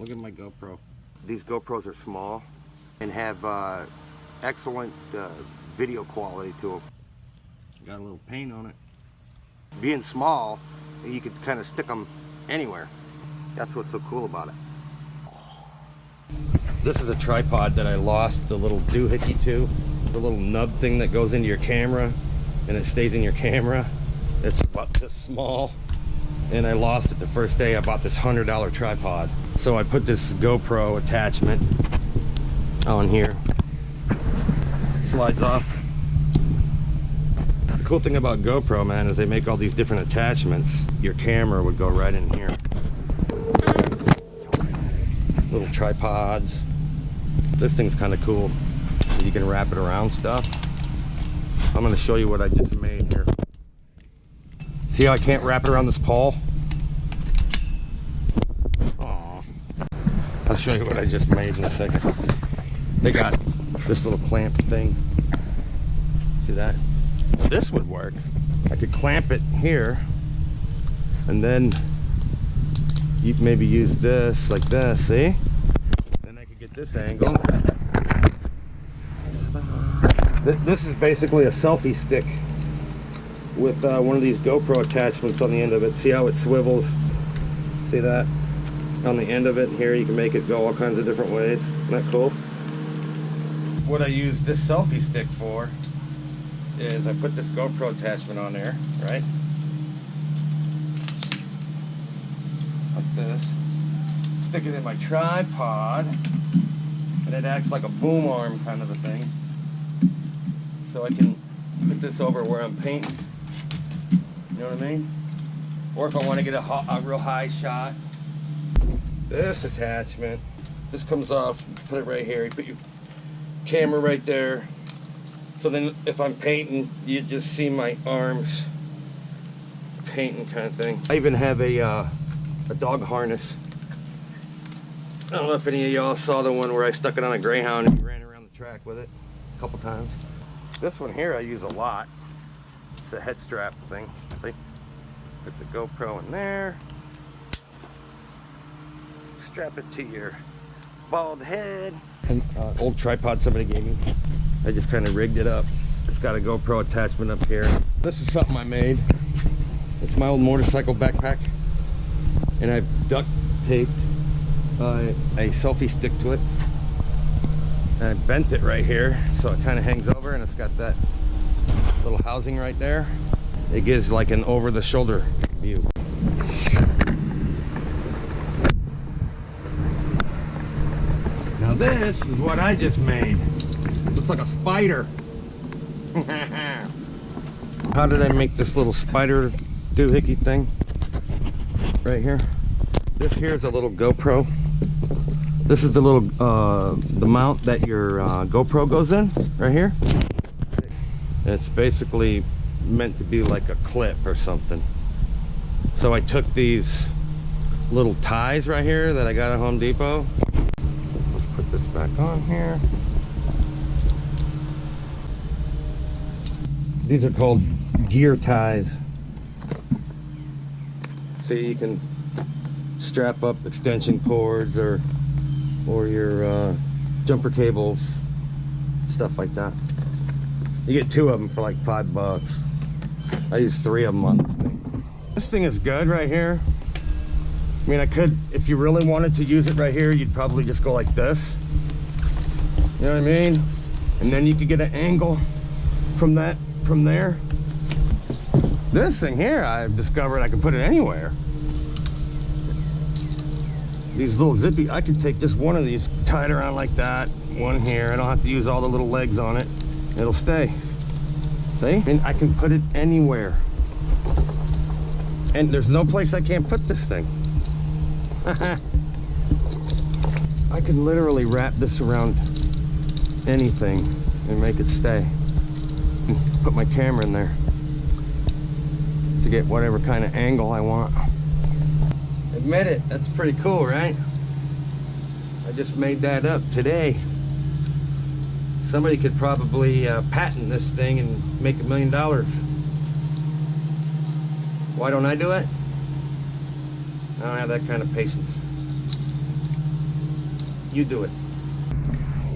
Look at my GoPro. These GoPros are small and have excellent video quality to them. Got a little paint on it. Being small, you could kind of stick them anywhere. That's what's so cool about it. This is a tripod that I lost the little doohickey to. The little nub thing that goes into your camera and it stays in your camera. It's about this small. And I lost it the first day I bought this $100 tripod. So I put this GoPro attachment on here. Slides off. The cool thing about GoPro, man, is they make all these different attachments. Your camera would go right in here. Little tripods. This thing's kind of cool. You can wrap it around stuff. I'm going to show you what I just made here. See how I can't wrap it around this pole? Aww. I'll show you what I just made in a second. They got this little clamp thing. See that? This would work. I could clamp it here, and then you maybe use this like this, see? Then I could get this angle. This is basically a selfie stick with one of these GoPro attachments on the end of it. See how it swivels? See that? On the end of it here, you can make it go all kinds of different ways. Isn't that cool? What I use this selfie stick for is I put this GoPro attachment on there, right? Like this. Stick it in my tripod, and it acts like a boom arm kind of a thing. So I can put this over where I'm painting. You know what I mean? Or if I want to get a real high shot. This attachment, this comes off, put it right here. You put your camera right there. So then if I'm painting, you just see my arms painting kind of thing. I even have a dog harness. I don't know if any of y'all saw the one where I stuck it on a Greyhound and ran around the track with it a couple times. This one here I use a lot. It's a head strap thing. See? Put the GoPro in there. Strap it to your bald head. An old tripod somebody gave me. I just kind of rigged it up. It's got a GoPro attachment up here. This is something I made. It's my old motorcycle backpack. And I've duct taped a selfie stick to it. And I bent it right here so it kind of hangs over, and it's got that little housing right there. It gives like an over-the-shoulder view. Now this is what I just made. Looks like a spider. How did I make this little spider doohickey thing? Right here. This here is a little GoPro. This is the little the mount that your GoPro goes in, right here. It's basically meant to be like a clip or something. So I took these little ties right here that I got at Home Depot. Let's put this back on here. These are called gear ties. So you can strap up extension cords or your jumper cables, stuff like that. You get 2 of them for like $5. I use 3 of them on this thing. This thing is good right here. I mean, I could, if you really wanted to use it right here, you'd probably just go like this. You know what I mean? And then you could get an angle from there. This thing here, I've discovered I can put it anywhere. These little zippy, I could take just one of these, tie it around like that, one here. I don't have to use all the little legs on it. It'll stay. See? And I can put it anywhere. And there's no place I can't put this thing. I can literally wrap this around anything and make it stay. Put my camera in there to get whatever kind of angle I want. Admit it, that's pretty cool, right? I just made that up today. Somebody could probably patent this thing and make $1 million. Why don't I do it? I don't have that kind of patience. You do it.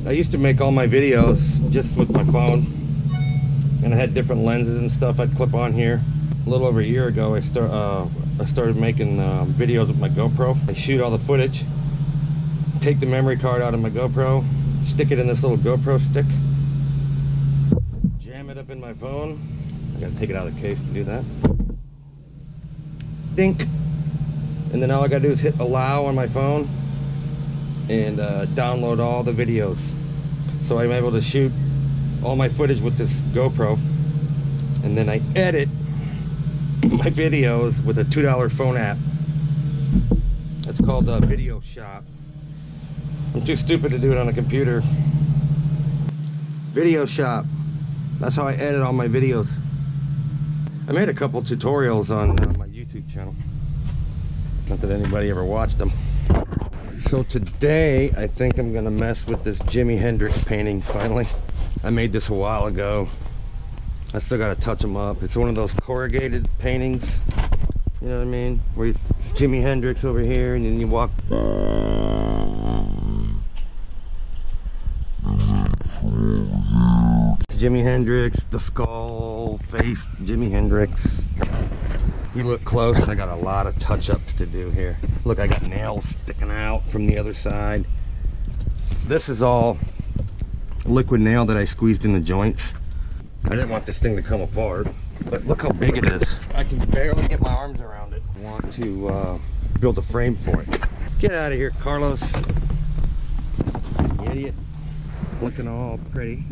I used to make all my videos just with my phone, and I had different lenses and stuff I'd clip on here. A little over a year ago, I started making videos with my GoPro. I shoot all the footage, take the memory card out of my GoPro, stick it in this little GoPro stick, jam it up in my phone. I gotta take it out of the case to do that. Dink. And then all I gotta do is hit allow on my phone and download all the videos. So I'm able to shoot all my footage with this GoPro, and then I edit my videos with a $2 phone app. It's called Video Shop. I'm too stupid to do it on a computer. Video Shop. That's how I edit all my videos. I made a couple tutorials on my YouTube channel. Not that anybody ever watched them. So today, I think I'm gonna mess with this Jimi Hendrix painting finally. I made this a while ago. I still gotta touch them up. It's one of those corrugated paintings. You know what I mean? Where it's Jimi Hendrix over here, and then you walk. It's Jimi Hendrix, the skull face, Jimi Hendrix. You look close, I got a lot of touch-ups to do here. Look, I got nails sticking out from the other side. This is all liquid nail that I squeezed in the joints. I didn't want this thing to come apart, but look how big it is. I can barely get my arms around it. I want to build a frame for it. Get out of here, Carlos. You idiot. Looking all pretty.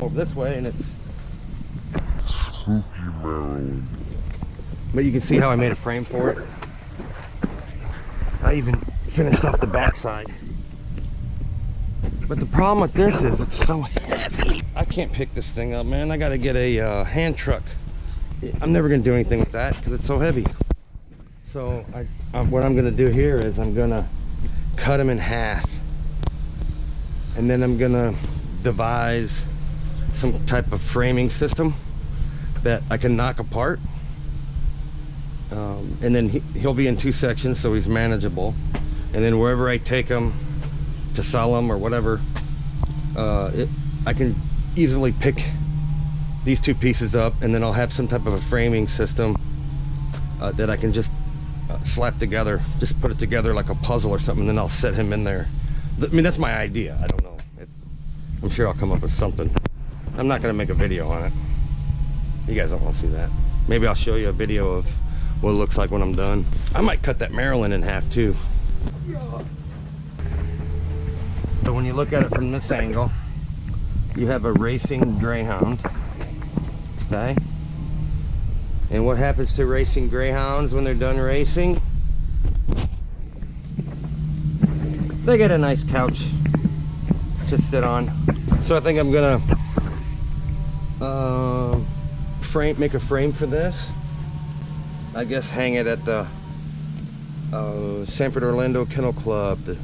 Over this way, and it's but you can see how I made a frame for it. I even finished off the backside. But the problem with this is it's so heavy. I can't pick this thing up, man. I gotta get a hand truck. I'm never gonna do anything with that because it's so heavy. So what I'm gonna do here is I'm gonna cut them in half, and then I'm gonna devise some type of framing system that I can knock apart, and then he'll be in 2 sections, so he's manageable. And then wherever I take him to sell them or whatever, I can easily pick these 2 pieces up, and then I'll have some type of a framing system that I can just slap together, just put it together like a puzzle or something, and then I'll set him in there. I mean, that's my idea. I don't know. I'm sure I'll come up with something. I'm not gonna make a video on it. You guys don't want to see that. Maybe I'll show you a video of what it looks like when I'm done. I might cut that Maryland in half too. So when you look at it from this angle, you have a racing greyhound, okay? And what happens to racing greyhounds when they're done racing? They get a nice couch to sit on. So I think I'm gonna make a frame for this. I guess hang it at the Sanford Orlando Kennel Club, the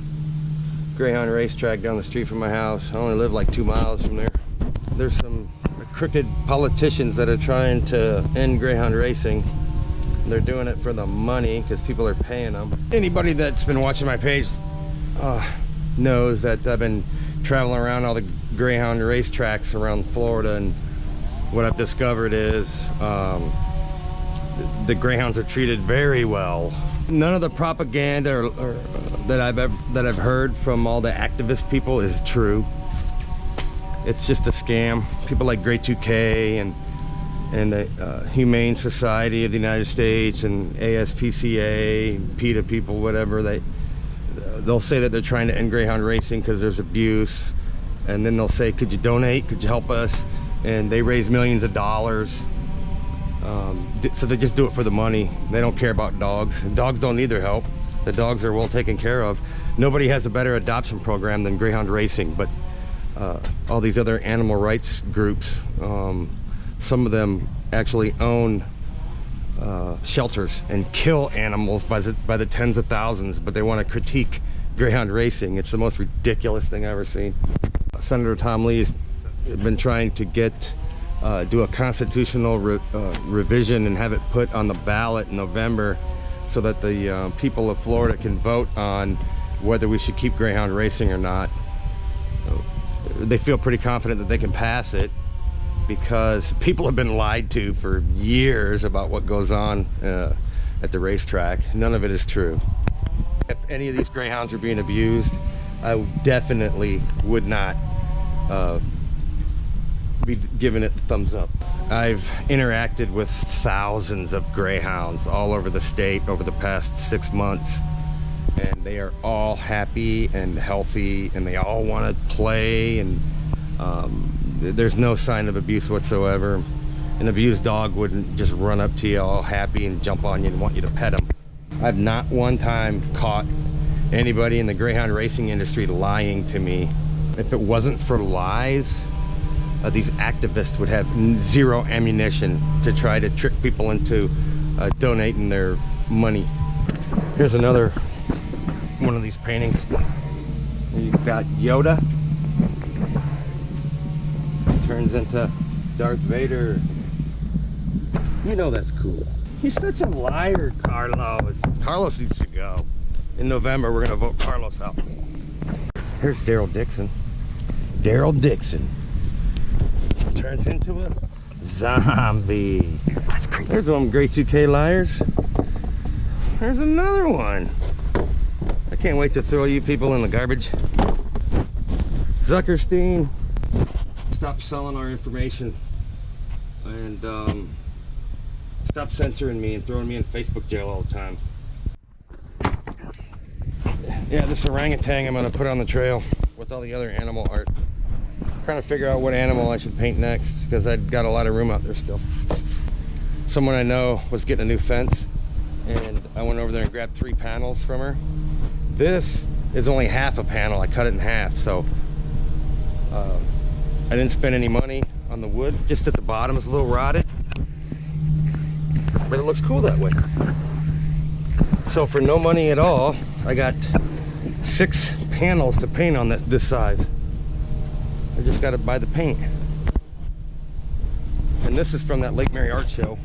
Greyhound racetrack down the street from my house. I only live like 2 miles from there. There's some crooked politicians that are trying to end greyhound racing. They're doing it for the money because people are paying them. Anybody that's been watching my page knows that I've been traveling around all the greyhound racetracks around Florida, and what I've discovered is the greyhounds are treated very well. None of the propaganda that I've heard from all the activist people is true. It's just a scam. People like Grey 2K and the Humane Society of the United States and ASPCA, PETA people, whatever, they'll say that they're trying to end greyhound racing because there's abuse, and then they'll say, could you donate, could you help us? And they raise millions of dollars. So they just do it for the money. They don't care about dogs. Dogs don't need their help. The dogs are well taken care of. Nobody has a better adoption program than greyhound racing, but all these other animal rights groups, some of them actually own shelters and kill animals by the tens of thousands, but they want to critique greyhound racing. It's the most ridiculous thing I've ever seen. Senator Tom Lee has been trying to do a constitutional revision and have it put on the ballot in November so that the people of Florida can vote on whether we should keep greyhound racing or not. They feel pretty confident that they can pass it because people have been lied to for years about what goes on at the racetrack. None of it is true. If any of these greyhounds are being abused, I definitely would not be giving it the thumbs up. I've interacted with thousands of greyhounds all over the state over the past 6 months, and they are all happy and healthy, and they all want to play, and there's no sign of abuse whatsoever. An abused dog wouldn't just run up to you all happy and jump on you and want you to pet him. I've not one time caught anybody in the greyhound racing industry lying to me. If it wasn't for lies, these activists would have zero ammunition to try to trick people into donating their money. Here's another one of these paintings. You've got Yoda. Turns into Darth Vader. You know that's cool. He's such a liar, Carlos. Carlos needs to go. In November, we're gonna vote Carlos out. Here's Daryl Dixon. Daryl Dixon turns into a zombie. That's crazy. There's one of them Great 2K liars. There's another one. I can't wait to throw you people in the garbage. Zuckerstein, stop selling our information and stop censoring me and throwing me in Facebook jail all the time. Yeah, this orangutan I'm gonna put on the trail with all the other animal art. Trying to figure out what animal I should paint next because I've got a lot of room out there still. Someone I know was getting a new fence, and I went over there and grabbed 3 panels from her. This is only half a panel. I cut it in half, so I didn't spend any money on the wood. Just at the bottom is a little rotted, but it looks cool that way. So for no money at all, I got 6 panels to paint on this side. I just got to buy the paint. And this is from that Lake Mary art show.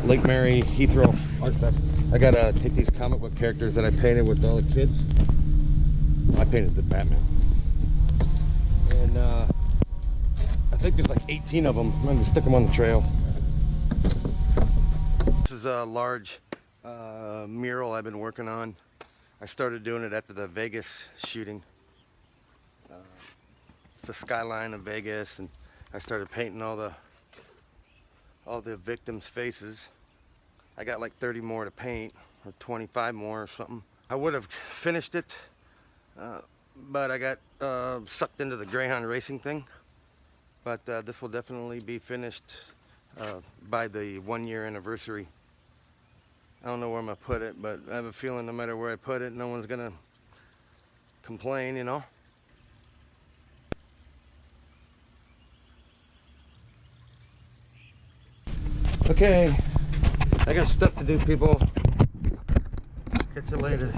Lake Mary Heathrow Art Fest. I got to take these comic book characters that I painted with all the kids. I painted the Batman. And I think there's like 18 of them. I'm going to stick them on the trail. This is a large mural I've been working on. I started doing it after the Vegas shooting. It's the skyline of Vegas, and I started painting all the victims' faces. I got like 30 more to paint, or 25 more or something. I would have finished it, but I got sucked into the greyhound racing thing. But this will definitely be finished by the 1-year anniversary. I don't know where I'm gonna put it, but I have a feeling no matter where I put it, no one's gonna complain, you know? Okay, I got stuff to do, people. Catch you later.